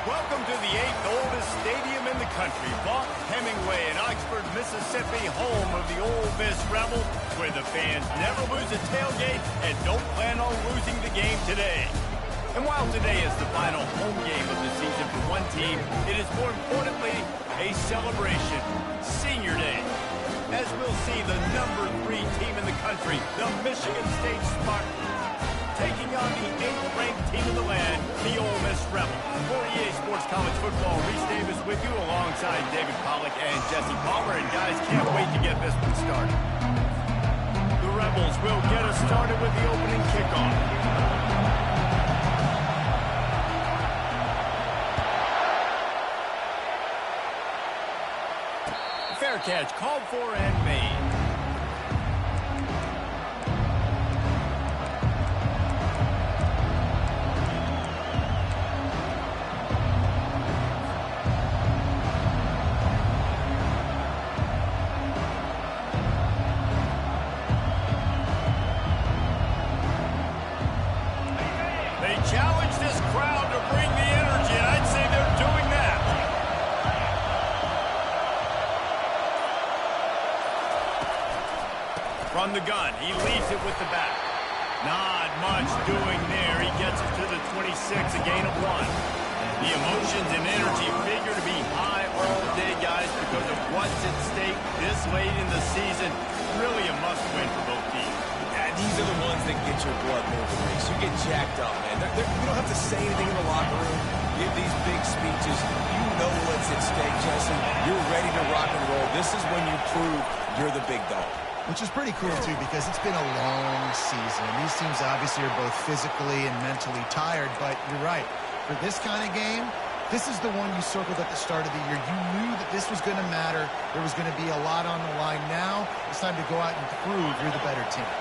Welcome to the 8th oldest stadium in the country, Vaught Hemingway in Oxford, Mississippi, home of the Ole Miss Rebels, where the fans never lose a tailgate and don't plan on losing the game today. And while today is the final home game of the season for one team, it is more importantly a celebration, Senior Day. As we'll see the number 3 team in the country, the Michigan State Spartans, taking on the 8th-ranked team in the land, the Ole Miss Rebels. For EA Sports College Football, Reese Davis with you alongside David Pollack and Jesse Palmer. And guys, can't wait to get this one started. The Rebels will get us started with the opening kickoff. Fair catch called for and made. They challenge this crowd to bring the energy, and I'd say they're doing that. From the gun, he leaves it with the back. Not much doing there. He gets it to the 26, a gain of 1. The emotions and energy figure to be high all day, guys, because of what's at stake this late in the season. Really a must-win for both teams. These are the ones that get your blood moving, Reese. You get jacked up, man. You don't have to say anything in the locker room. Give these big speeches. You know what's at stake, Jesse. You're ready to rock and roll. This is when you prove you're the big dog. Which is pretty cool, too, because it's been a long season. These teams obviously are both physically and mentally tired, but you're right. For this kind of game, this is the one you circled at the start of the year. You knew that this was going to matter. There was going to be a lot on the line. Now it's time to go out and prove you're the better team.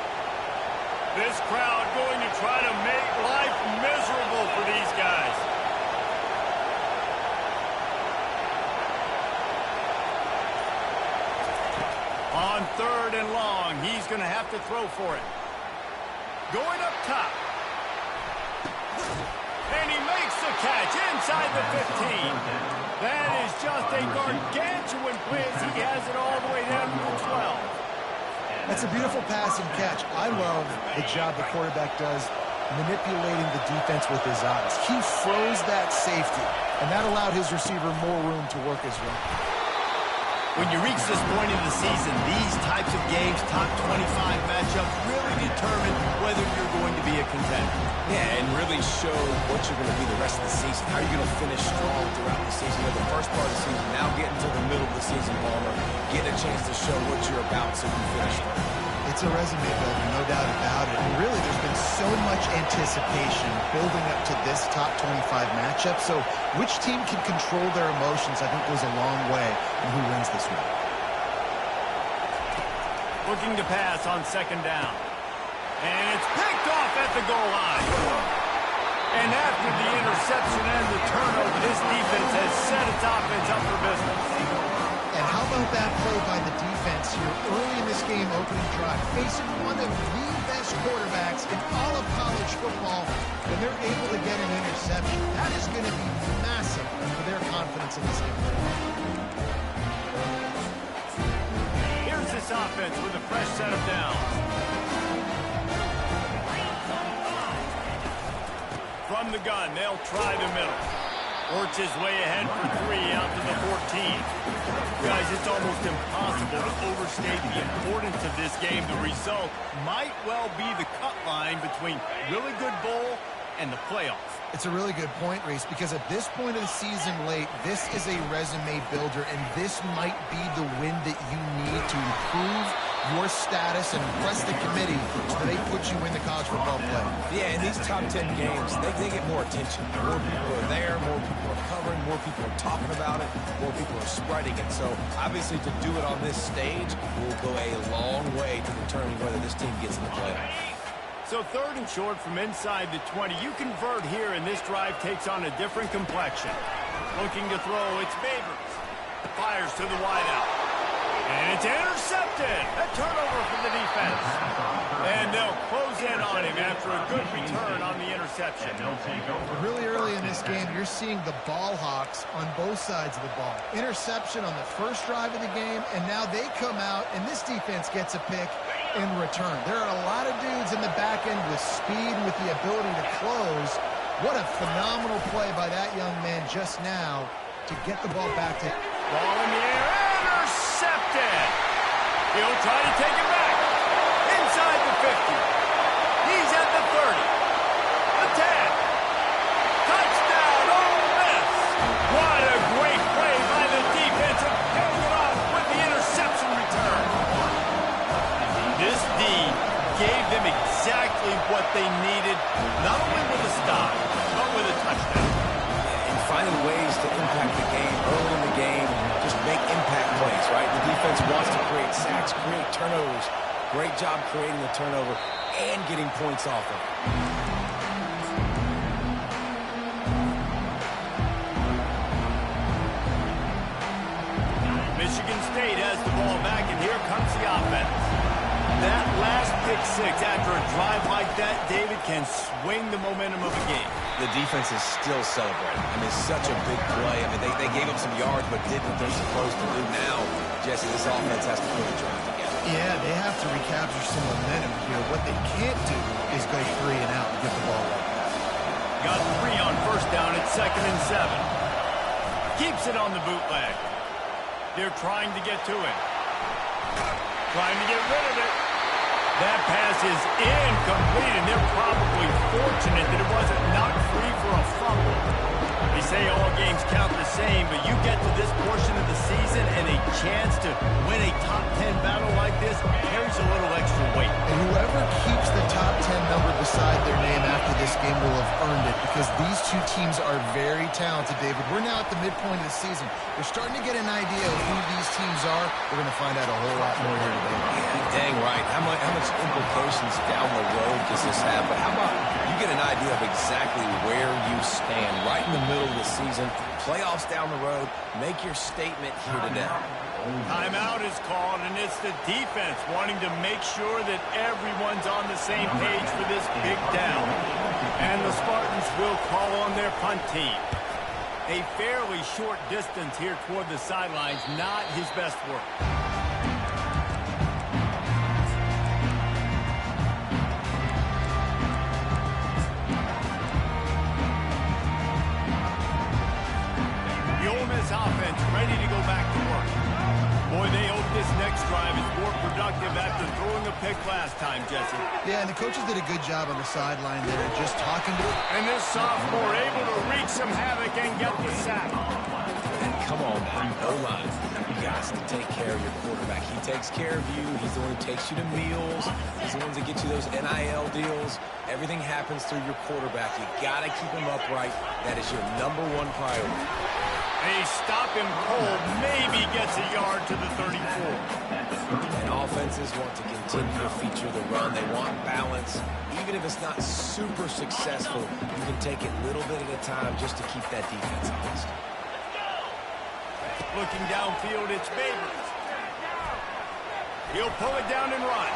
This crowd going to try to make life miserable for these guys. On 3rd and long, he's going to have to throw for it. Going up top. And he makes the catch inside the 15. That is just a gargantuan blitz. He has it all the way down to the 12. That's a beautiful pass and catch. I love the job the quarterback does manipulating the defense with his eyes. He froze that safety, and that allowed his receiver more room to work his run. When you reach this point in the season, these types of games, top 25 matchups, really determine whether you're going to be a contender. Yeah, and really show what you're going to be the rest of the season. How are you going to finish strong throughout the season? You know, the first part of the season, now getting to the middle of the season, Palmer, getting a chance to show what you're about so you can finish strong. It's a resume builder, no doubt about it. And really, there's been so much anticipation building up to this top 25 matchup. So which team can control their emotions, I think, goes a long way in who wins this one. Looking to pass on 2nd down. And it's picked off at the goal line. And after the interception and the turnover, this defense has set its offense up for business. And how about that play by the defense here early in this game, opening drive, facing one of the best quarterbacks in all of college football, and they're able to get an interception. That is going to be massive for their confidence in this game. Here's this offense with a fresh set of downs. From the gun, they'll try the middle. Works his way ahead for 3 out to the 14. Guys, it's almost impossible to overstate the importance of this game. The result might well be the cut line between really good bowl and the playoffs. It's a really good point, Reese, because at this point of the season late, this is a resume builder, and this might be the win that you need to improve your status and impress the committee so they put you in the college football play. Yeah, in these top 10 games, they get more attention. More people are there, more people are covering, more people are talking about it, more people are spreading it. So, obviously, to do it on this stage will go a long way to determining whether this team gets in the playoffs. So 3rd and short from inside the 20. You convert here, and this drive takes on a different complexion. Looking to throw, it's Babers. Fires to the wideout. And it's intercepted. A turnover from the defense. And they'll close in on him after a good return on the interception. Really early in this game, you're seeing the ball hawks on both sides of the ball. Interception on the first drive of the game, and now they come out, and this defense gets a pick in return. There are a lot of dudes in the back end with speed and with the ability to close. What a phenomenal play by that young man just now to get the ball back to... Ball in the air, intercepted. He'll try to take it back. Inside the 50. He's at the 30. The 10. Touchdown, Ole Miss. What a great play by the defense of paying it off with the interception return. This D gave them exactly what they needed, not only with a stop, but with a touchdown. And finding ways to impact the game early in the game, just make impact plays, right? The defense wants to create sacks, create turnovers. Great job creating the turnover and getting points off of it. Michigan State has the ball back, and here comes the offense. That last pick six after a drive like that, David, can swing the momentum of a game. The defense is still celebrating. I mean, such a big play. I mean, they gave up some yards, but did what they're supposed to do. Now, Jesse, this offense has to put the drive together. Yeah, they have to recapture some momentum here. What they can't do is go 3 and out and get the ball like that. Got 3 on first down at 2nd and 7. Keeps it on the bootleg. They're trying to get to it. Trying to get rid of it. That pass is incomplete, and they're probably fortunate that it wasn't knocked free for a fumble. They say all games count the same, but you get to this portion of the season and a chance to win a top 10 battle like this carries a little extra weight. And whoever keeps the top 10 number beside their name after this game will have earned it, because these two teams are very talented, David. We're now at the midpoint of the season. We're starting to get an idea of who these teams are. We're going to find out a whole lot more here today. Yeah, dang right. How much implications down the road does this have? But how about you get an idea of exactly where you stand right in the middle of the season, playoffs down the road, make your statement here today. Timeout is called, and it's the defense wanting to make sure that everyone's on the same page for this big down. And the Spartans will call on their punt team. A fairly short distance here toward the sidelines, not his best work. The Ole Miss offense ready to go back to work. Boy, they hope this next drive is more productive after throwing a pick last time, Jesse. Yeah, and the coaches did a good job on the sideline there, just talking to... And this sophomore able to wreak some havoc and get the sack. And come on, man, O-line. You guys to take care of your quarterback. He takes care of you. He's the one who takes you to meals. He's the one that gets you those NIL deals. Everything happens through your quarterback. You got to keep him upright. That is your #1 priority. They stop him cold, maybe gets a yard to the 34. And offenses want to continue to feature the run. They want balance. Even if it's not super successful, you can take it little bit at a time just to keep that defense honest. Looking downfield, it's Babers. He'll pull it down and run.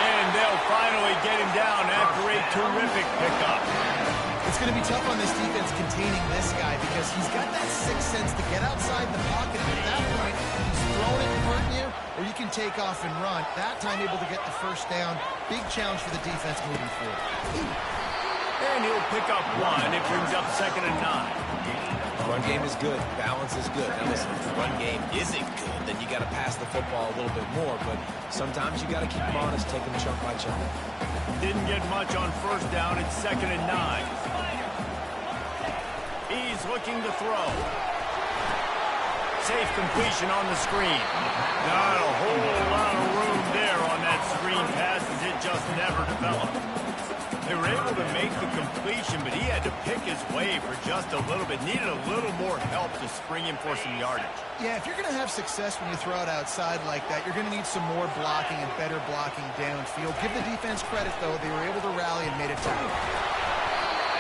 And they'll finally get him down after a terrific pickup. It's going to be tough on this defense containing this guy because he's got that sixth sense to get outside the pocket. And at that point, he's throwing it and hurting you, or you can take off and run. That time able to get the first down. Big challenge for the defense moving forward. And he'll pick up 1. It brings up 2nd and 9. The run game is good. Balance is good. Now listen, if the run game isn't good, then you got to pass the football a little bit more. But sometimes you got to keep them honest, take them chunk by chunk. Didn't get much on first down. It's 2nd and 9. He's looking to throw. Safe completion on the screen. Not a whole lot of room there on that screen pass as it just never developed. They were able to make the completion, but he had to pick his way for just a little bit. Needed a little more help to spring him for some yardage. Yeah, if you're going to have success when you throw it outside like that, you're going to need some more blocking and better blocking downfield. Give the defense credit, though. They were able to rally and made it tough.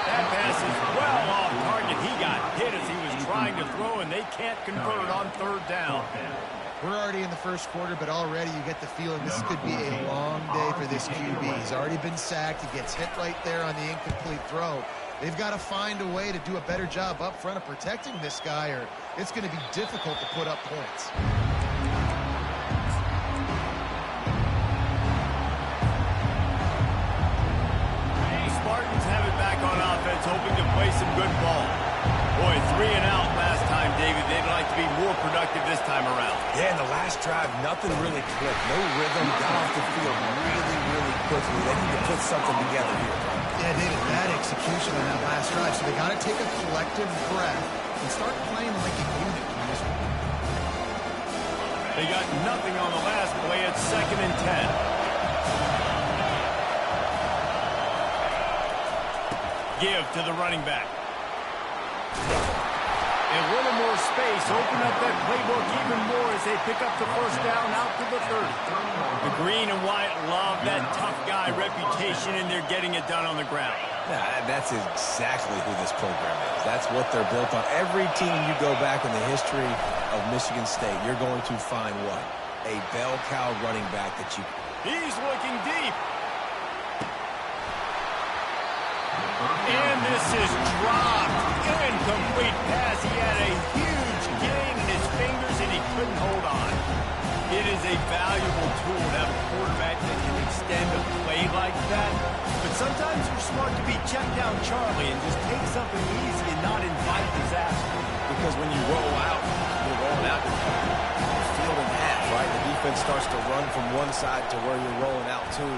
That pass is well off target. He got hit as he was trying to throw, and they can't convert on 3rd down. We're already in the first quarter, but already you get the feeling this could be a long day for this QB. He's already been sacked. He gets hit right there on the incomplete throw. They've got to find a way to do a better job up front of protecting this guy, or it's going to be difficult to put up points. Spartans have it back on offense, hoping to play some good ball. Boy, 3 and out last time, David. They'd like to be more productive this time around. Yeah, in the last drive, nothing really clicked. No rhythm. Got off the field really, really quickly. They need to put something together here. Yeah, David, bad execution on that last drive. So they got to take a collective breath and start playing like a unit in this one. They got nothing on the last play. It's 2nd and 10. Give to the running back. And a little more space. Open up that playbook even more as they pick up the first down out to the 30. The green and white love that tough guy reputation, and they're getting it done on the ground. Yeah, that's exactly who this program is. That's what they're built on. Every team you go back in the history of Michigan State, you're going to find what? A bell cow running back that you... He's looking deep. And this is dropped. Incomplete pass. He had a huge gain in his fingers, and he couldn't hold on. It is a valuable tool to have a quarterback that can extend a play like that. But sometimes you're smart to be check down Charlie and just take something easy and not invite disaster. Because when you roll out, you're rolling out the field in half, right? The defense starts to run from one side to where you're rolling out to.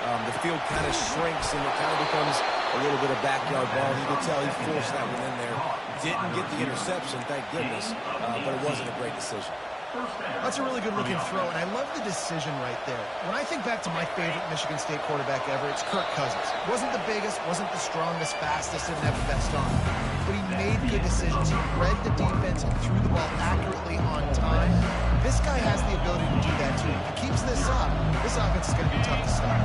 The field kind of shrinks, and it kind of becomes a little bit of backyard ball. You can tell he forced that one in there. Didn't get the interception, thank goodness, but it wasn't a great decision. That's a really good-looking throw, and I love the decision right there. When I think back to my favorite Michigan State quarterback ever, it's Kirk Cousins. Wasn't the biggest, wasn't the strongest, fastest, didn't have the best arm. But he made good decisions. He read the defense and threw the ball accurately on time. This guy has the ability to do that, too. If he keeps this up, this offense is going to be tough to stop.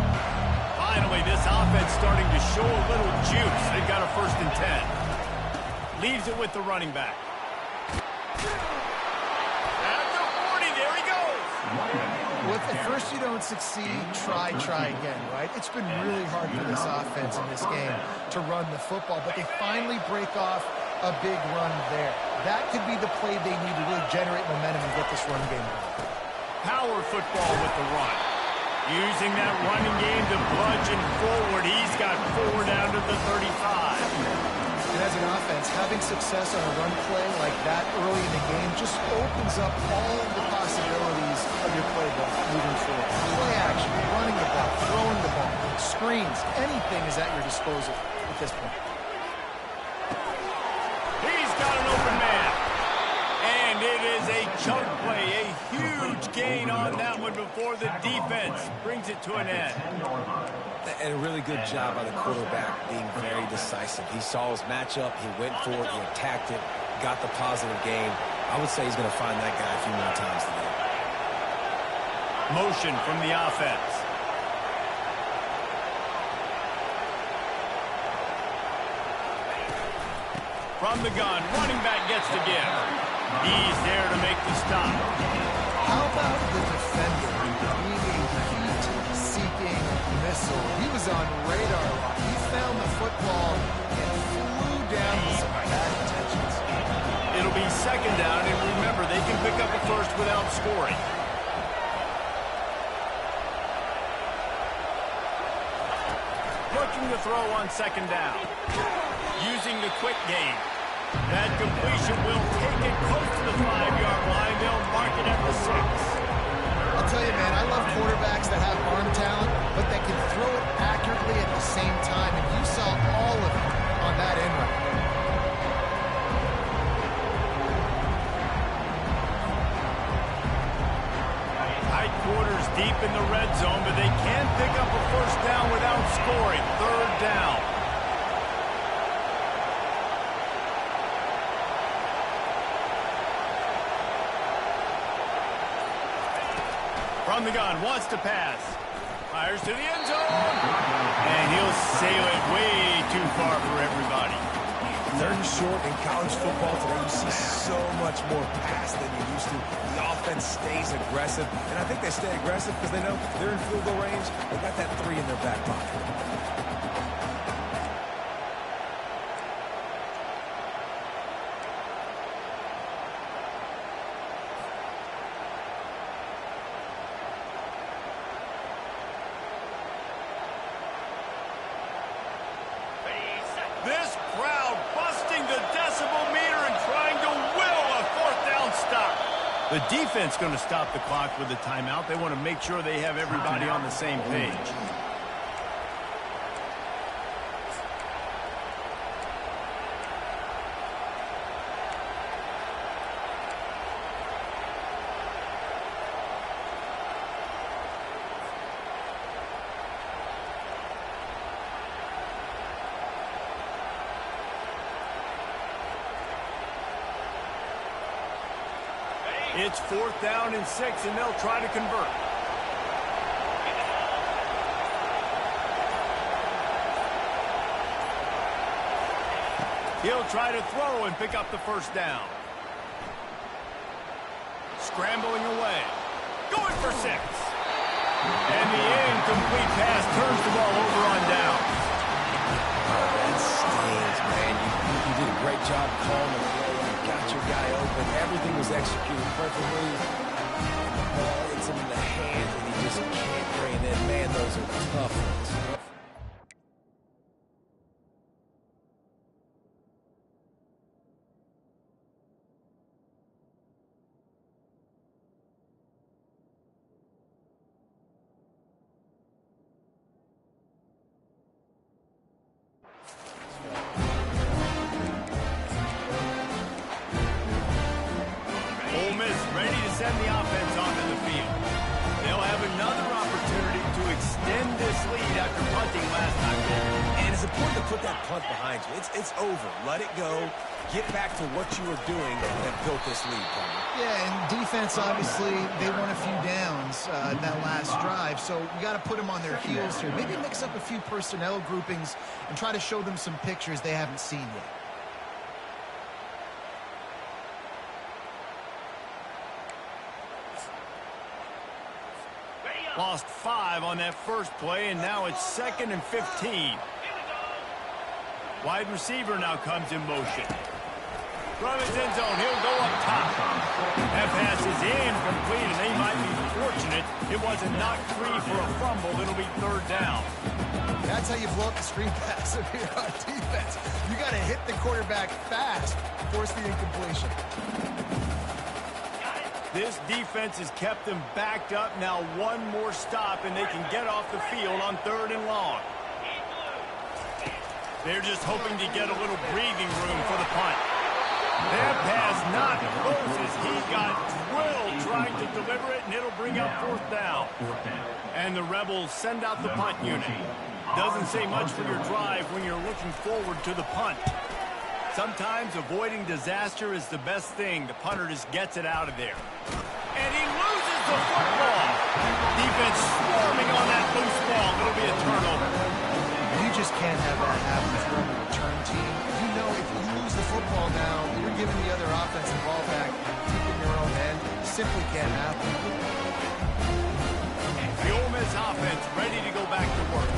Finally, this offense starting to show a little juice. They've got a 1st and 10. Leaves it with the running back. At the 40, there he goes. Well, if at first you don't succeed, try again, right? It's been really hard for this offense in this game to run the football, but they finally break off a big run there. That could be the play they need to really generate momentum and get this run game going. Power football with the run. Using that running game to bludgeon forward. He's got 4 down to the 35. And as an offense, having success on a run play like that early in the game just opens up all the possibilities of your playbook moving forward. Play action, running the ball, throwing the ball, screens, anything is at your disposal at this point. He's got an open man. And it is a chunk play, a huge gain on that one before the defense brings it to an end. And a really good job by the quarterback being very decisive. He saw his matchup, he went for it, he attacked it, got the positive gain. I would say he's going to find that guy a few more times today. Motion from the offense. From the gun, running back gets to give. He's there to make the stop. How about the defender being a heat-seeking missile? He was on radar lock. He found the football and flew down with some bad intentions. It'll be 2nd down, and remember, they can pick up a first without scoring. Looking to throw on 2nd down. Using the quick game. That completion will take it close to the 5-yard line. They'll mark it at the 6. I'll tell you, man, I love quarterbacks that have arm talent, but that can throw it accurately at the same time, and you saw all of it on that end run. Tight quarters deep in the red zone, but they can pick up a first down without scoring. 3rd down. From the gun, wants to pass. Fires to the end zone. And he'll sail it way too far for everybody. Third and short in college football today, you see so much more pass than you used to. The offense stays aggressive, and I think they stay aggressive because they know they're in field goal range. They got that 3 in their back pocket. This crowd busting the decibel meter and trying to will a 4th down stop. The defense going to stop the clock with a timeout. They want to make sure they have everybody on the same page. It's 4th down and 6, and they'll try to convert. He'll try to throw and pick up the 1st down. Scrambling away. Going for 6. And the incomplete pass turns the ball over on downs. Oh, that stings, man. You did a great job calling the play. You got your guy open. Everything was executed perfectly. And the ball hits him in the hands, and he just can't bring it in. Man, those are tough ones. Ole Miss ready to send the offense onto the field. They'll have another opportunity to extend this lead after punting last time. And it's important to put that punt behind you. It's over. Let it go. Get back to what you were doing that built this lead, Palmer. Yeah, and defense, obviously, they won a few downs in that last drive, so you got to put them on their heels here. Maybe mix up a few personnel groupings and try to show them some pictures they haven't seen yet. Lost 5 on that first play, and now it's 2nd and 15. Wide receiver now comes in motion. From his end zone, he'll go up top. That pass is incomplete, and they might be fortunate it wasn't knocked free for a fumble. It'll be 3rd down. That's how you blow up the screen pass if you're on defense. You got to hit the quarterback fast, force the incompletion. This defense has kept them backed up. Now one more stop, and they can get off the field on 3rd and long. They're just hoping to get a little breathing room for the punt. That pass not close as he got drilled trying to deliver it, and it'll bring up 4th down. And the Rebels send out the punt unit. Doesn't say much for your drive when you're looking forward to the punt. Sometimes avoiding disaster is the best thing. The punter just gets it out of there. And he loses the football. Defense swarming on that loose ball. It'll be a turnover. You just can't have that happen if you're on the return team. You know if you lose the football now, you're giving the other offensive ball back, keeping your own end. Simply can't happen. The Ole Miss offense ready to go back to work.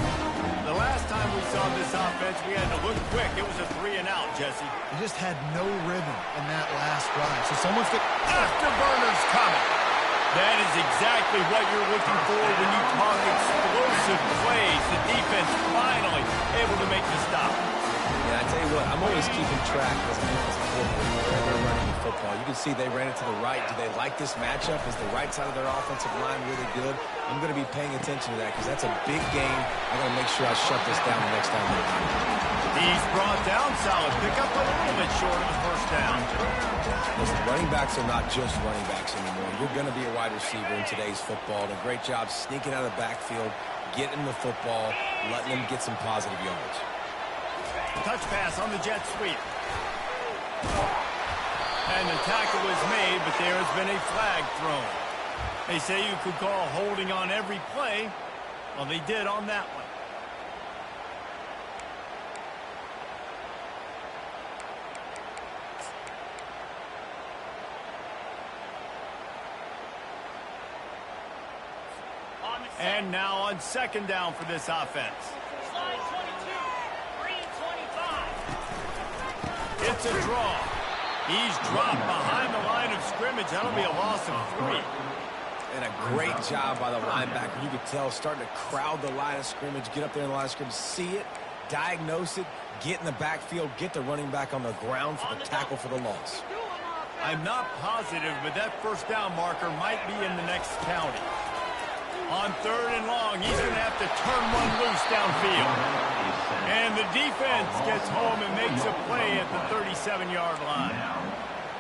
The last time we saw this offense, we had to look quick. It was a 3-and-out, Jesse. You just had no rhythm in that last drive. So someone's got afterburners coming. That is exactly what you're looking for when you talk explosive plays. The defense finally able to make the stop. Yeah, I tell you what, I'm always keeping track as a defensive coordinator where they're running the football. You can see they ran it to the right. Do they like this matchup? Is the right side of their offensive line really good? I'm going to be paying attention to that because that's a big game. I'm going to make sure I shut this down the next time they do. He's brought down solid. Pick up a little bit short of the 1st down. Listen, running backs are not just running backs anymore. You're going to be a wide receiver in today's football. A great job sneaking out of the backfield, getting the football, letting them get some positive yards. Touch pass on the jet sweep. And the tackle was made, but there has been a flag thrown. They say you could call holding on every play. Well, they did on that one. And now on second down for this offense. Slide 22, 325. It's a draw. He's dropped behind the line of scrimmage. That'll be a loss of 3. And a great job by the linebacker. You could tell starting to crowd the line of scrimmage, get up there in the line of scrimmage, see it, diagnose it, get in the backfield, get the running back on the ground for the tackle for the loss. I'm not positive, but that first down marker might be in the next county. On third and long, he's going to have to turn one loose downfield. And the defense gets home and makes a play at the 37-yard line.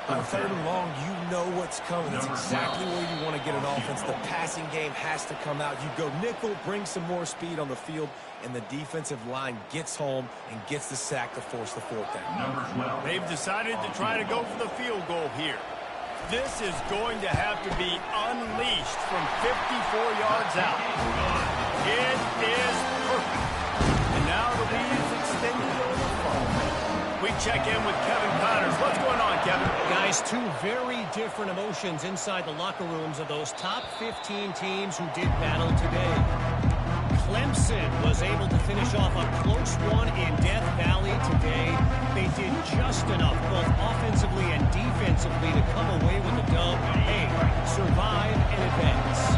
On third and long, you know what's coming. That's exactly where you want to get an offense. The passing game has to come out. You go nickel, bring some more speed on the field, and the defensive line gets home and gets the sack to force the fourth down. They've decided to try to go for the field goal here. This is going to have to be unleashed from 54 yards out. It is perfect. And now the lead is extended over far. We check in with Kevin Connors. What's going on, Kevin? Guys, two very different emotions inside the locker rooms of those top 15 teams who did battle today. Clemson was able to finish off a close one in Death Valley today. They did just enough, both offensively and defensively, to come away with the dub. Hey, survive and advance.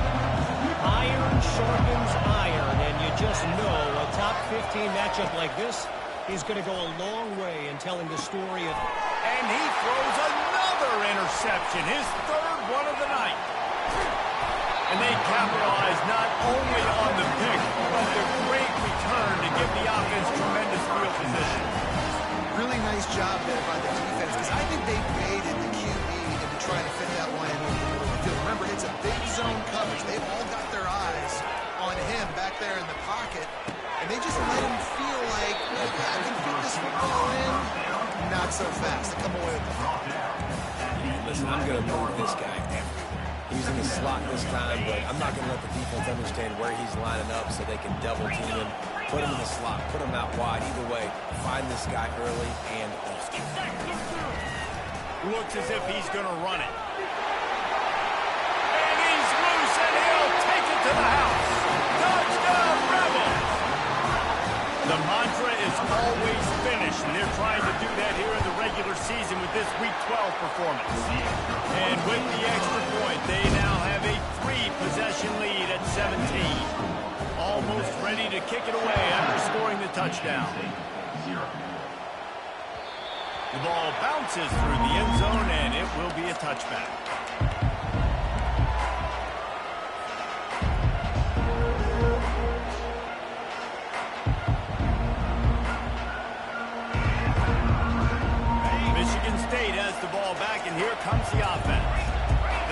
Iron sharpens iron, and you just know a top 15 matchup like this is going to go a long way in telling the story of... And he throws another interception, his third one of the night. And they capitalize not only on the pick, but the great return to give the offense tremendous field position. Really nice job there by the defense, because I think they baited the QB into trying to fit that one in over the middle of the field. Remember, it's a big zone coverage. They've all got their eyes on him back there in the pocket, and they just let him feel like, I can fit this football in. Not so fast. They come away with the ball. Listen, I'm going to move this guy everywhere. He's in the slot this time, but I'm not going to let the defense understand where he's lining up so they can double team him, put him in the slot, put him out wide. Either way, find this guy early and often. Looks as if he's going to run it. And he's loose, and he'll take it to the house. Touchdown, Rebels! The mantra is always finish, and they're trying to do that here in the regular season with this Week 12 performance. And with the extra point, they now have a 3-possession lead at 17. Almost ready to kick it away after scoring the touchdown. The ball bounces through the end zone, and it will be a touchback. Michigan State has the ball back, and here comes the offense.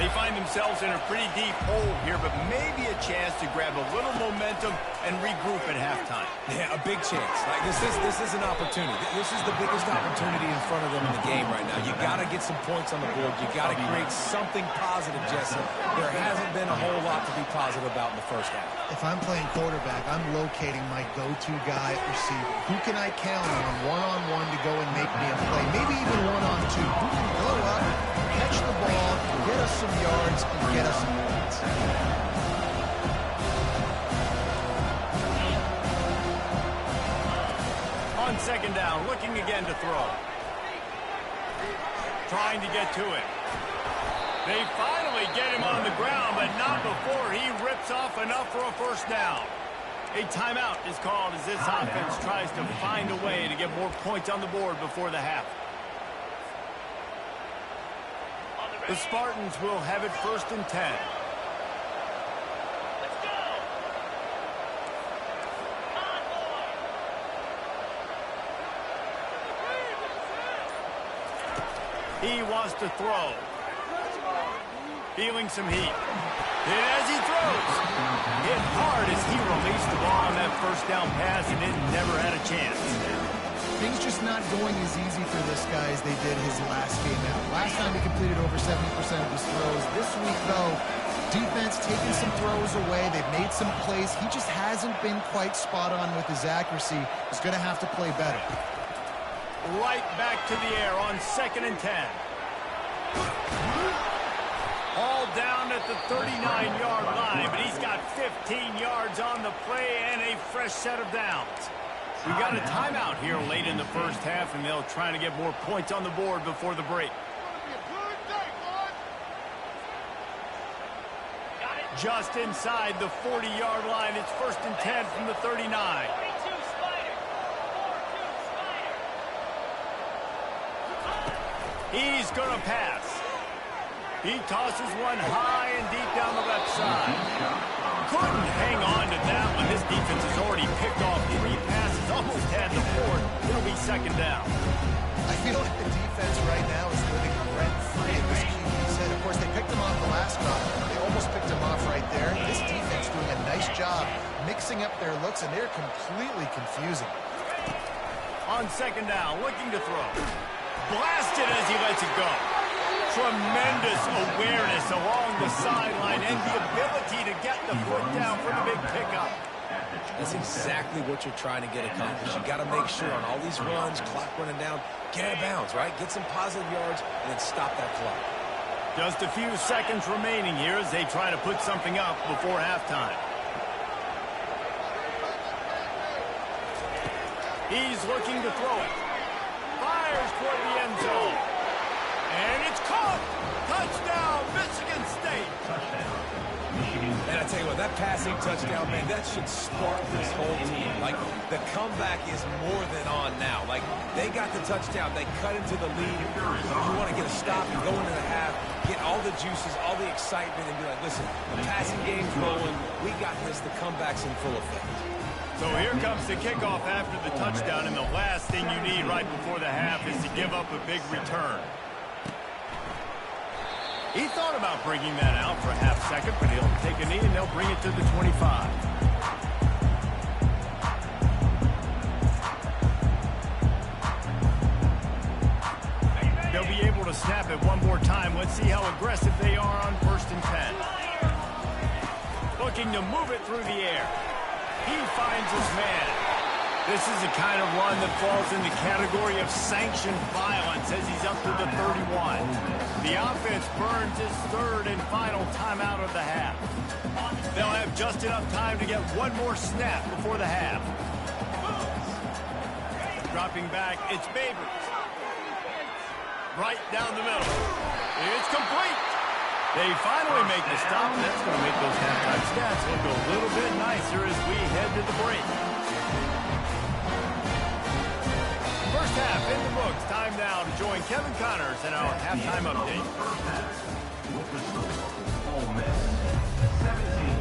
They find themselves in a pretty deep hole here, but maybe a chance to grab a little momentum and regroup at halftime. Yeah, a big chance. Like this is an opportunity. This is the biggest opportunity in front of them in the game right now. You got to get some points on the board. You got to create something positive, Jesse. There hasn't been a whole lot to be positive about in the first half. If I'm playing quarterback, I'm locating my go-to guy at receiver. Who can I count on one-on-one to go and make me a play? Maybe even one-on-two. Who can go up, catch the ball, get us some yards, and get us some points? On second down, looking again to throw. Trying to get to it. They finally get him on the ground, but not before he rips off enough for a first down. A timeout is called as this offense tries to find a way to get more points on the board before the half. The Spartans will have it 1st and 10. He wants to throw. Feeling some heat. And as he throws, hit hard as he released the ball on that first down pass and it never had a chance. Things just not going as easy for this guy as they did his last game out. Last time he completed over 70% of his throws. This week, though, defense taking some throws away. They've made some plays. He just hasn't been quite spot on with his accuracy. He's going to have to play better. Right back to the air on 2nd and 10. All down at the 39-yard line, but he's got 15 yards on the play and a fresh set of downs. We got a timeout here late in the first half, and they'll try to get more points on the board before the break. Just inside the 40-yard line. It's 1st and 10 from the 39. 42 Spider. 42 Spider. He's going to pass. He tosses one high and deep down the left side. Couldn't hang on to that one. This defense has already picked off 3 passes, almost had the 4th. It'll be 2nd down. I feel like the defense right now is living rent-free in this QB's head. Of course, they picked him off the last drive. They almost picked him off right there. This defense doing a nice job mixing up their looks, and they're completely confusing. On 2nd down, looking to throw. Blasted as he lets it go. Tremendous awareness along the sideline and the ability to get the foot down for the big pickup. That's exactly what you're trying to get accomplished. You got to make sure on all these runs, clock running down, get out of bounds, right? Get some positive yards and then stop that clock. Just a few seconds remaining here as they try to put something up before halftime. He's looking to throw it. Fires toward the end zone. And it's caught. Touchdown, Michigan State. And I tell you what, that passing touchdown, man, that should spark this whole team. Like, the comeback is more than on now. Like, they got the touchdown. They cut into the lead. You want to get a stop and go into the half, get all the juices, all the excitement, and be like, listen, the passing game's rolling. We got this. The comeback's in full effect. So here comes the kickoff after the touchdown, and the last thing you need right before the half is to give up a big return. He thought about bringing that out for a half second, but he'll take a knee and they'll bring it to the 25. They'll be able to snap it one more time. Let's see how aggressive they are on 1st and 10. Looking to move it through the air. He finds his man. This is the kind of run that falls in the category of sanctioned violence as he's up to the 31. The offense burns his 3rd and final timeout of the half. They'll have just enough time to get one more snap before the half. Dropping back, it's Babers. Right down the middle. It's complete. They finally make the stop, and that's going to make those halftime stats look a little bit nicer as we head to the break. First half in the books. Time now to join Kevin Connors in our halftime update.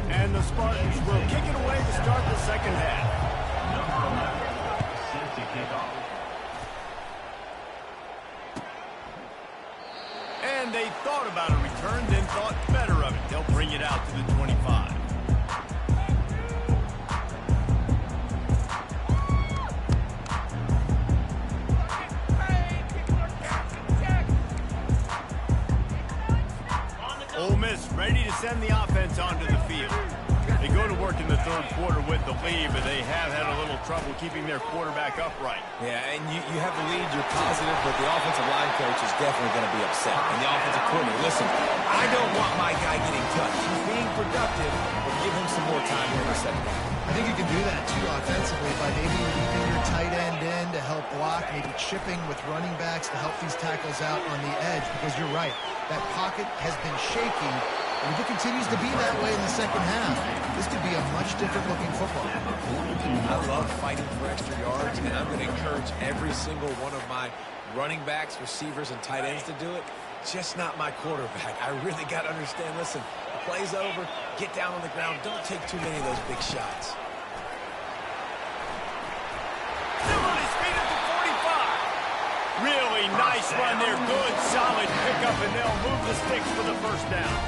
And the Spartans will kick it away to start the second half. Set to kick off. And they thought about a return, then thought better of it. They'll bring it out to the 25. Ole Miss ready to send the offense onto the field. They go to work in the 3rd quarter with the lead, but they have had a little trouble keeping their quarterback upright. Yeah, and you have the lead, you're positive, but the offensive line coach is definitely going to be upset. And the offensive coordinator, listen, I don't want my guy getting touched. He's being productive, but give him some more time here in the second half. I think you can do that, too, offensively, by maybe leaving your tight end in to help block, maybe chipping with running backs to help these tackles out on the edge, because you're right. That pocket has been shaky, and if it continues to be that way in the second half, this could be a much different-looking football. I love fighting for extra yards, and I'm going to encourage every single one of my running backs, receivers, and tight ends to do it. Just not my quarterback. I really got to understand, listen, the play's over, get down on the ground, don't take too many of those big shots. Still on his feet at the 45. Really nice run there. Good, solid pickup, and they'll move the sticks for the 1st down.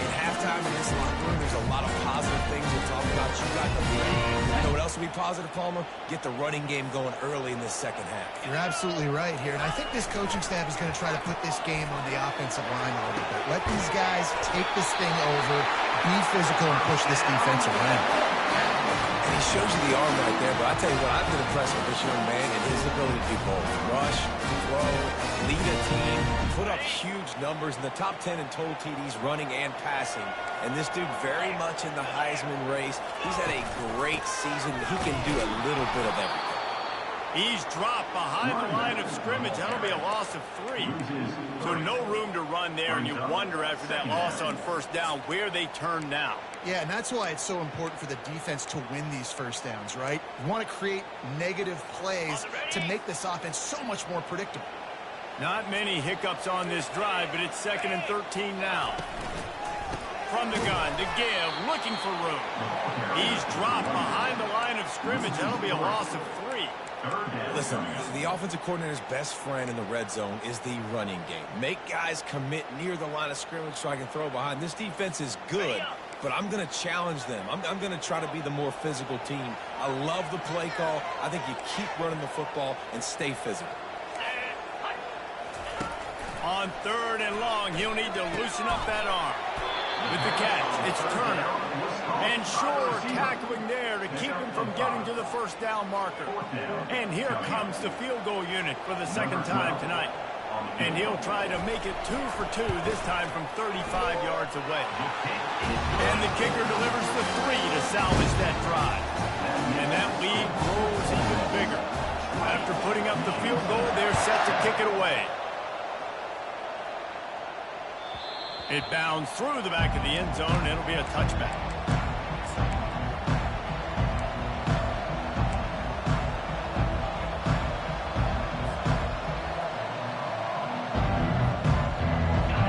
In halftime in this locker room, there's a lot of positive things we'll talk about. You got the lead. You know what else will be positive, Palmer? Get the running game going early in this second half. You're absolutely right here, and I think this coaching staff is going to try to put this game on the offensive line a little bit. Let these guys take this thing over, be physical, and push this defense around. And he shows you the arm right there, but I tell you what, I've been impressed with this young man and his ability to do both. Rush, throw, lead a team, put up huge numbers in the top 10 in total TDs running and passing. And this dude very much in the Heisman race. He's had a great season. He can do a little bit of everything. He's dropped behind the line of scrimmage. That'll be a loss of 3. So no room to run there, and you wonder after that loss on first down where they turn now. Yeah, and that's why it's so important for the defense to win these first downs, right? You want to create negative plays to make this offense so much more predictable. Not many hiccups on this drive, but it's 2nd and 13 now. From the gun to give, looking for room. He's dropped behind the line of scrimmage. That'll be a loss of 3. Listen, the offensive coordinator's best friend in the red zone is the running game. Make guys commit near the line of scrimmage so I can throw behind. This defense is good, but I'm going to challenge them. I'm going to try to be the more physical team. I love the play call. I think you keep running the football and stay physical. On 3rd and long, he'll need to loosen up that arm. With the catch, it's Turner. And Shore tackling there to keep him from getting to the first down marker. And here comes the field goal unit for the 2nd time tonight. And he'll try to make it 2 for 2, this time from 35 yards away. And the kicker delivers the 3 to salvage that drive. And that lead grows even bigger. After putting up the field goal, they're set to kick it away. It bounds through the back of the end zone, and it'll be a touchback.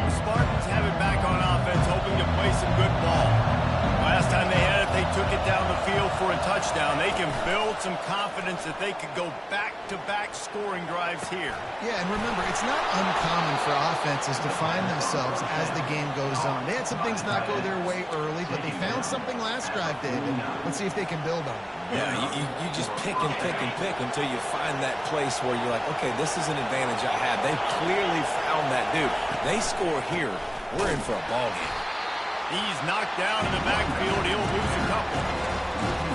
The Spartans have it back on offense, hoping to play some good ball. Last time they had it, they took it down the field for a touchdown. They can build some confidence that they could go back-to-back scoring drives here. Yeah, and remember, it's not uncommon for offenses to find themselves as the game goes on. They had some things not go their way early, but they found something last drive, David. Let's see if they can build on it. Yeah, you just pick and pick and pick until you find that place where you're like, okay, this is an advantage I have. They've clearly found that dude. They score here, we're in for a ball game. He's knocked down in the backfield. He'll lose a couple.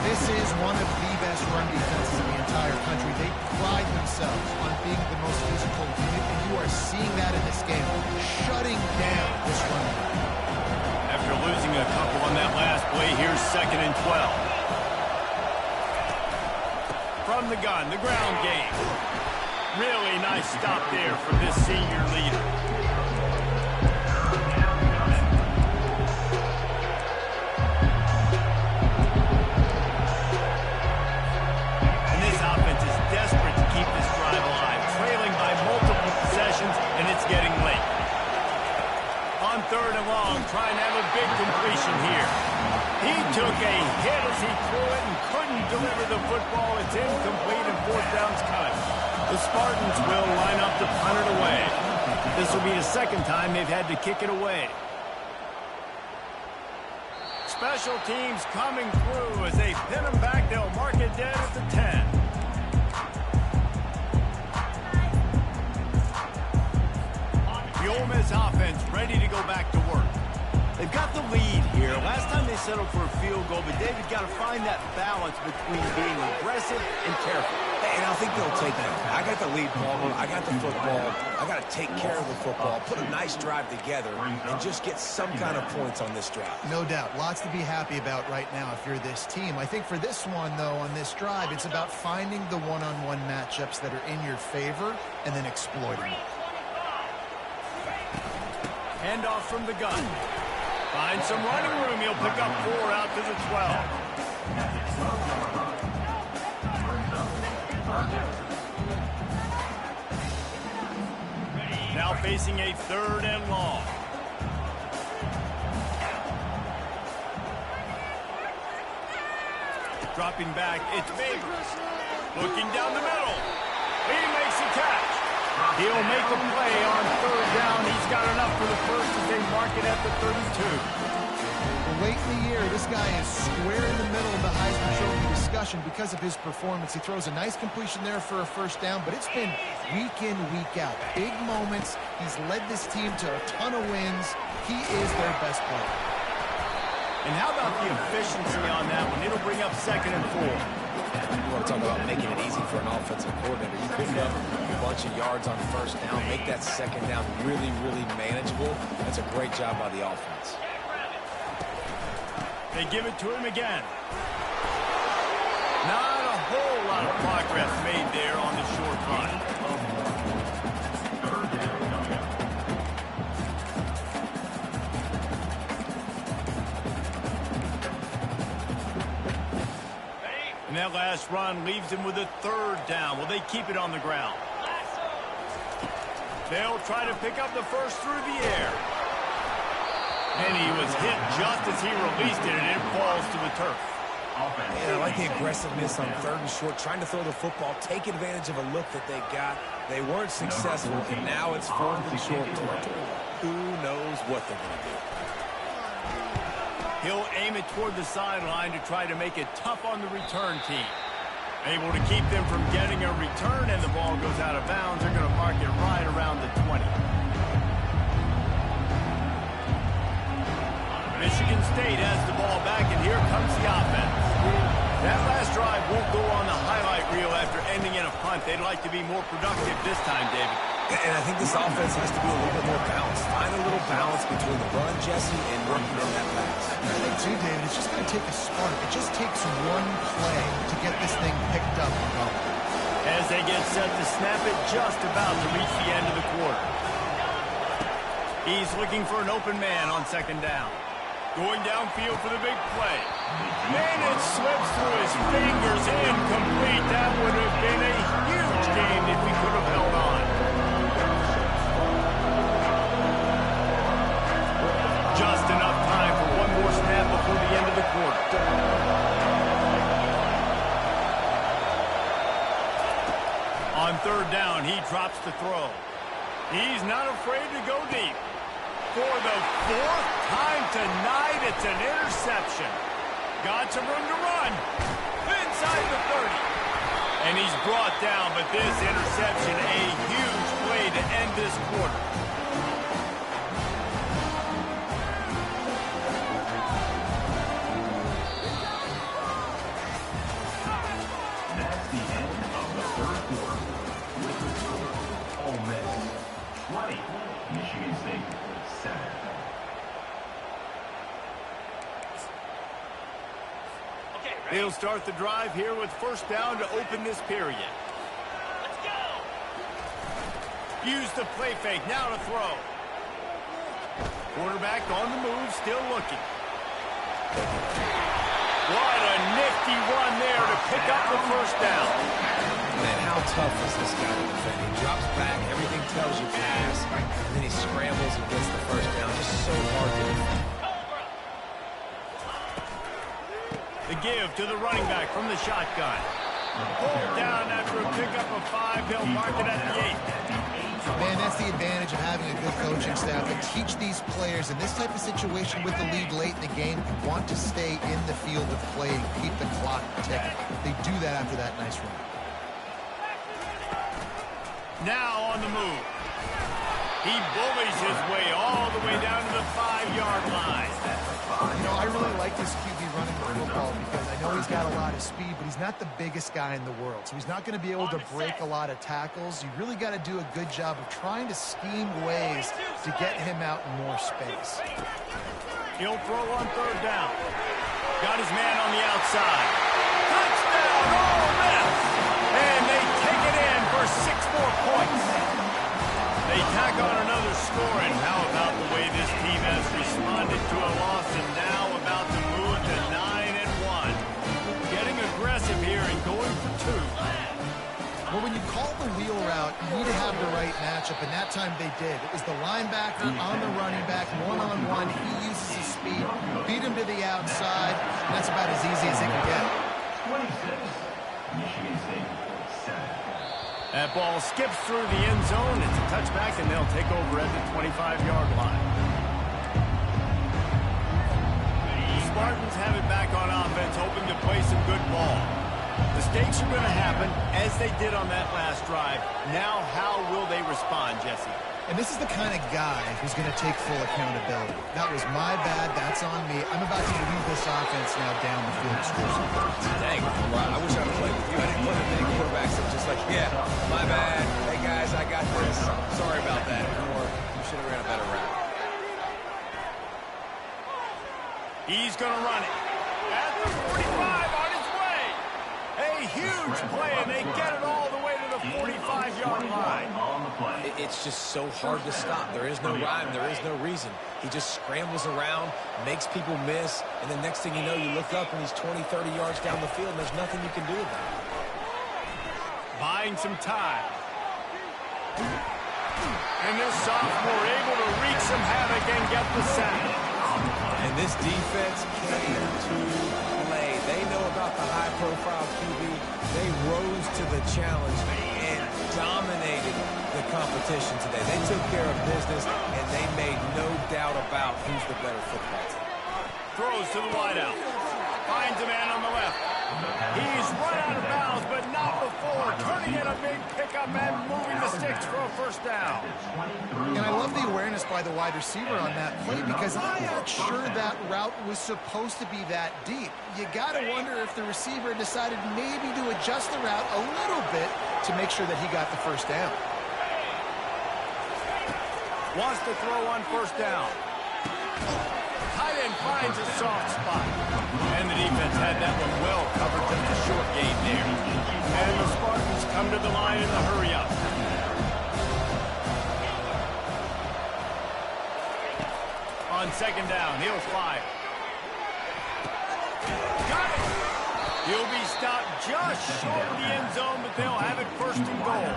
This is one of the best run defenses in the entire country. They pride themselves on being the most physical unit, and you are seeing that in this game, shutting down this run. After losing a couple on that last play, here's 2nd and 12. From the gun, the ground game. Really nice stop there for this senior leader. Desperate to keep this drive alive, trailing by multiple possessions, and it's getting late. On 3rd and long, trying to have a big completion here. He took a hit as he threw it and couldn't deliver the football. It's incomplete and 4th down's coming. The Spartans will line up to punt it away. This will be the 2nd time they've had to kick it away. Special teams coming through as they pin them back. They'll mark it dead at the 10. The Ole Miss offense ready to go back to work. They've got the lead here. Last time they settled for a field goal, but David got to find that balance between being aggressive and careful. And I think they'll take that. I got the lead ball. I got the football. I got to take care of the football, put a nice drive together, and just get some kind of points on this drive. No doubt. Lots to be happy about right now if you're this team. I think for this one, though, on this drive, it's about finding the one-on-one matchups that are in your favor and then exploiting them. Handoff from the gun. Find some running room. He'll pick up 4 out to the 12. Now facing a 3rd and long. Dropping back, it's Favors. Looking down the middle. He makes a catch. He'll make a play on 3rd down. He's got enough for the first as they mark it at the 32. Late in the year, this guy is square in the middle of the Heisman Trophy discussion because of his performance. He throws a nice completion there for a first down, but it's been week in, week out. Big moments. He's led this team to a ton of wins. He is their best player. And how about the efficiency on that one? It'll bring up 2nd and 4. You want to talk about making it easy for an offensive coordinator. You pick up a bunch of yards on first down, make that second down really, really manageable. That's a great job by the offense. They give it to him again. Not a whole lot of progress made there on the short run. And that last run leaves him with a third down. Will they keep it on the ground? They'll try to pick up the first through the air. And he was hit just as he released it, and it falls to the turf. Yeah, I like the aggressiveness on third and short, trying to throw the football, take advantage of a look that they got. They weren't successful, and now it's fourth and short territory. Who knows what they're going to do? He'll aim it toward the sideline to try to make it tough on the return team. Able to keep them from getting a return, and the ball goes out of bounds. They're going to mark it right around the 20. Michigan State has the ball back, and here comes the offense. That last drive won't go on the highlight reel after ending in a punt. They'd like to be more productive this time, David. And I think this offense has to be a little bit more balanced. Find a little balance between the run, Jesse, and working in that pass. I think, too, David, it's just going to take a spark. It just takes one play to get this thing picked up and going. As they get set to snap it, just about to reach the end of the quarter. He's looking for an open man on second down. Going downfield for the big play. And it slips through his fingers, incomplete. That would have been a huge game if he could have held on. Just enough time for one more snap before the end of the quarter. On third down, he drops the throw. He's not afraid to go deep. For the fourth time tonight, it's an interception. Got some room to run. Inside the 30. And he's brought down, but this interception, a huge play to end this quarter. That's the end of the third quarter. With the score, Ole Miss 20, Michigan State 7. They'll start the drive here with first down to open this period. Let's go. Use the play fake, now to throw. Quarterback on the move, still looking. What a nifty run there to pick up the first down. Man, how tough is this guy to defend? He drops back, everything tells you pass, and then he scrambles and gets the first down. Just so hard to defend. The give to the running back from the shotgun. Pulled down after a pickup of 5. They'll mark it at the 8. Man, that's the advantage of having a good coaching staff to teach these players in this type of situation with the lead late in the game. You want to stay in the field of play and keep the clock ticking. They do that after that nice run. Now on the move. He bullies his way all the way down to the 5-yard line. You know, I really like this QB running the football because I know he's got a lot of speed, but he's not the biggest guy in the world. So he's not going to be able to break a lot of tackles. You really got to do a good job of trying to scheme ways to get him out in more space. He'll throw on third down. Got his man on the outside. Touchdown, Ole Miss! And they take it in for 6 more points. They tack on another score, and how about the way this team has responded to a loss and now about to move to 9-1. Getting aggressive here and going for 2. Well, when you call the wheel route, you need to have the right matchup, and that time they did. It was the linebacker on the running back, one-on-one. He uses his speed, beat him to the outside, and that's about as easy as it can get. 26, Michigan State 7. That ball skips through the end zone. It's a touchback, and they'll take over at the 25-yard line. The Spartans have it back on offense, hoping to play some good ball. Mistakes are going to happen, as they did on that last drive. Now, how will they respond, Jesse? And this is the kind of guy who's going to take full accountability. That was my bad. That's on me. I'm about to lead this offense now down the field to score some points. Dang, I wish I'd have played with you. I didn't play with many quarterbacks that were just like, yeah, my bad. Hey, guys, I got this. Sorry about that. Or you should have ran a better route. He's going to run it. At the 45 on his way. A huge play, and they get it all the way to the 45-yard line. It's just so hard to stop. There is no rhyme. There is no reason. He just scrambles around, makes people miss, and the next thing you know, you look up and he's 20, 30 yards down the field, and there's nothing you can do about it. Buying some time. And this sophomore able to wreak some havoc and get the sack. And this defense came to play. They know about the high-profile QB. They rose to the challenge and dominated the competition today. They took care of business, and they made no doubt about who's the better football team. Throws to the wideout. Finds a man on the left. He's run out of bounds, but not before. Turning in a big pickup and moving the sticks for a first down. And I love the awareness by the wide receiver on that play because I'm not sure that route was supposed to be that deep. You got to wonder if the receiver decided maybe to adjust the route a little bit to make sure that he got the first down. Wants to throw on first down. Tight end finds a soft spot. And the defense had that one well covered, just a short gain there. And the Spartans come to the line in the hurry-up. On second down, he'll fire. Got it! He'll be stopped just short of the end zone, but they'll have it first and goal.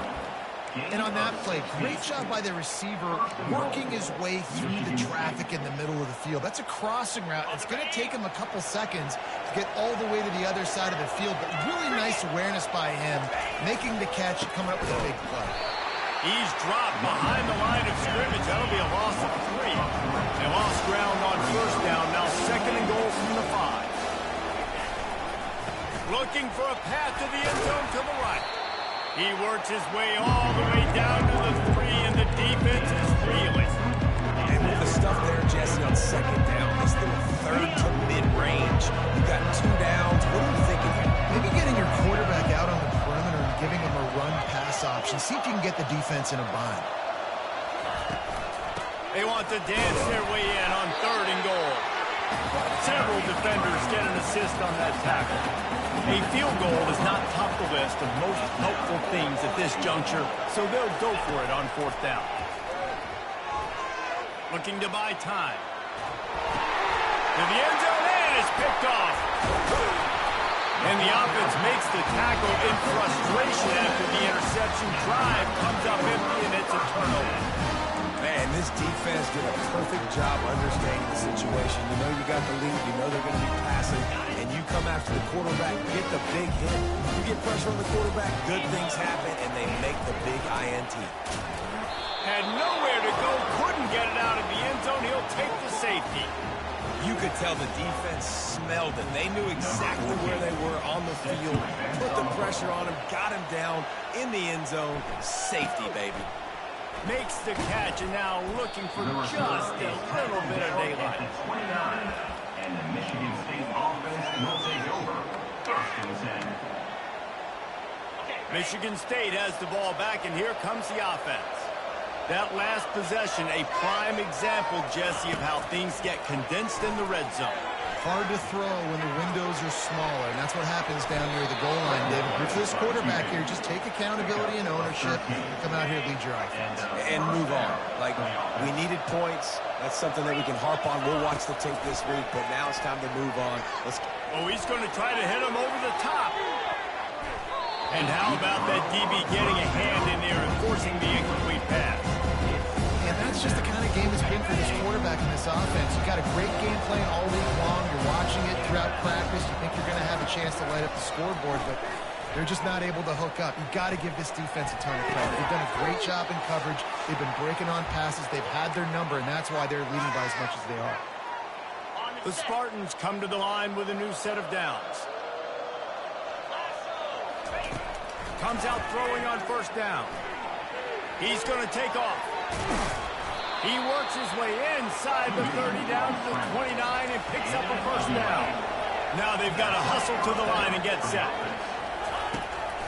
And on that play, great job by the receiver working his way through the traffic in the middle of the field. That's a crossing route. It's going to take him a couple seconds to get all the way to the other side of the field, but really nice awareness by him, making the catch, coming up with a big play. He's dropped behind the line of scrimmage. That'll be a loss of 3. They lost ground on first down. Now second and goal from the 5. Looking for a path to the end zone to the right. He works his way all the way down to the 3, and the defense is reeling. And with the stuff there, Jesse, on second down, this little third to mid-range. You got 2 downs. What are you thinking here? Maybe getting your quarterback out on the perimeter and giving him a run-pass option. See if you can get the defense in a bind. They want to dance their way in on third and goal. Several defenders get an assist on that tackle. A field goal is not top the list of most helpful things at this juncture, so they'll go for it on fourth down. Looking to buy time. To the end zone, and it's picked off. And the offense makes the tackle in frustration after the interception. Drive comes up empty, and it's a turnover. Man, this defense did a perfect job understanding the situation. You know you got the lead. You know they're going to be passing. And you come after the quarterback, get the big hit. You get pressure on the quarterback, good things happen, and they make the big INT. Had nowhere to go, couldn't get it out of the end zone. He'll take the safety. You could tell the defense smelled it. They knew exactly where they were on the field, put the pressure on him, got him down in the end zone. Safety, baby. Makes the catch, and now looking for just a little bit of daylight. And the Michigan State offense will take over. First and 10. Michigan State has the ball back, and here comes the offense. That last possession, a prime example, Jesse, of how things get condensed in the red zone. Hard to throw when the windows are smaller, and that's what happens down near the goal line, David. But for this quarterback here, just take accountability and ownership and come out here and lead your offense. And move on. Like, we needed points. That's something that we can harp on. We'll watch the tape this week, but now it's time to move on. Oh, he's going to try to hit him over the top. And how about that DB getting a hand in there and forcing the incomplete pass? And that's just the kind of game it's been for this quarterback in this offense. You've got a great game plan all week long. You're watching it throughout practice. You think you're going to have a chance to light up the scoreboard, but they're just not able to hook up. You've got to give this defense a ton of credit. They've done a great job in coverage. They've been breaking on passes. They've had their number, and that's why they're leading by as much as they are. The Spartans come to the line with a new set of downs. Comes out throwing on first down. He's going to take off. He works his way inside the 30 down to the 29 and picks up a first down. Now they've got to hustle to the line and get set.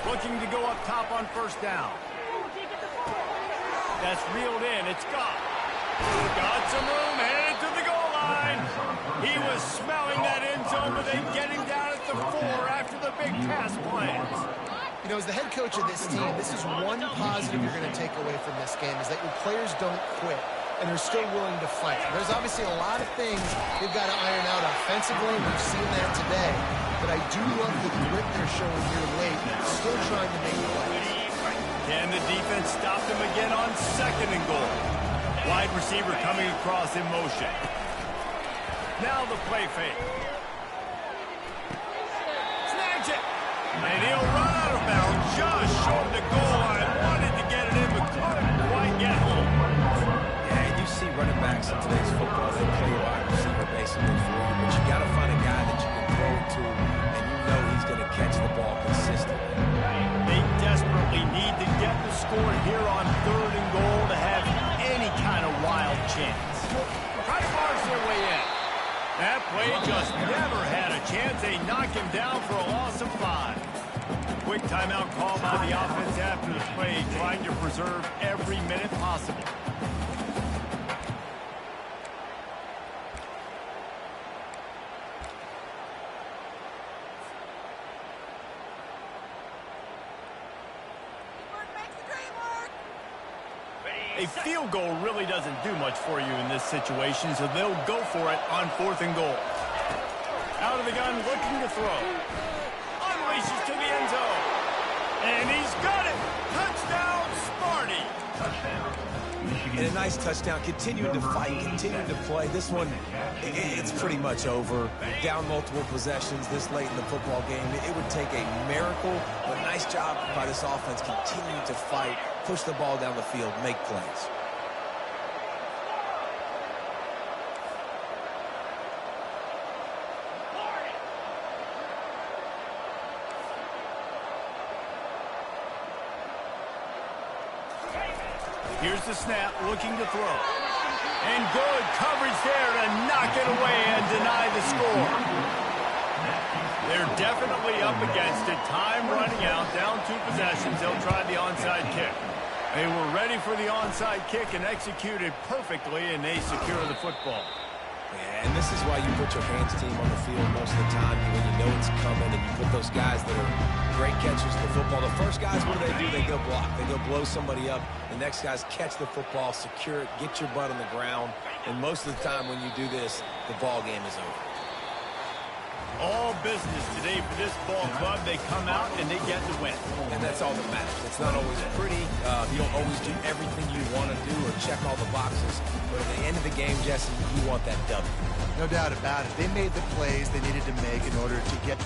Looking to go up top on first down. That's reeled in. It's got some room, headed to the goal line. He was smelling that end zone, but they get him down at the 4 after the big pass plans. You know, as the head coach of this team, this is one positive you're going to take away from this game, is that your players don't quit, and they're still willing to fight. There's obviously a lot of things they've got to iron out offensively, and we've seen that today. But I do love the grit they're showing here late, still trying to make plays. Can the defense stop them again on 2nd and goal? Wide receiver coming across in motion. Now the play fake. Snags it. And he'll run out of bounds just short the goal line. Wanted to get it in, but couldn't quite get home. Yeah, and you see running backs in today's football, they play wide receiver basically for you, but you got to find a guy that you can throw to, and you know he's going to catch the ball consistently. They desperately need to get the score here on 3rd and goal to have any kind of wild chance. Try to march their way in. That play just never had a chance. They knock him down for a loss of 5. Quick timeout call by the offense after the play, trying to preserve every minute possible. A field goal really doesn't do much for you in this situation, so they'll go for it on 4th and goal. Out of the gun, looking to throw. Unleashes to the end zone. And he's got it. Touchdown, Sparty. And a nice touchdown. Continuing to fight, continuing to play. This one, it's pretty much over. Down multiple possessions this late in the football game. It would take a miracle, but nice job by this offense continuing to fight, push the ball down the field, make plays. Here's the snap, looking to throw. And good coverage there to knock it away and deny the score. They're definitely up against it. Time running out, down 2 possessions. They'll try the onside kick. They were ready for the onside kick and executed perfectly, and they secure the football. Yeah, and this is why you put your hands team on the field most of the time when you know it's coming, and you put those guys that are great catchers of the football. The first guys, what do? They go block. They go blow somebody up. The next guys catch the football, secure it, get your butt on the ground. And most of the time when you do this, the ball game is over. All business today for this ball club. They come out and they get the win. And that's all that matters. It's not always pretty. You don't always do everything you want to do or check all the boxes. But at the end of the game, Jesse, you want that W. No doubt about it. They made the plays they needed to make in order to get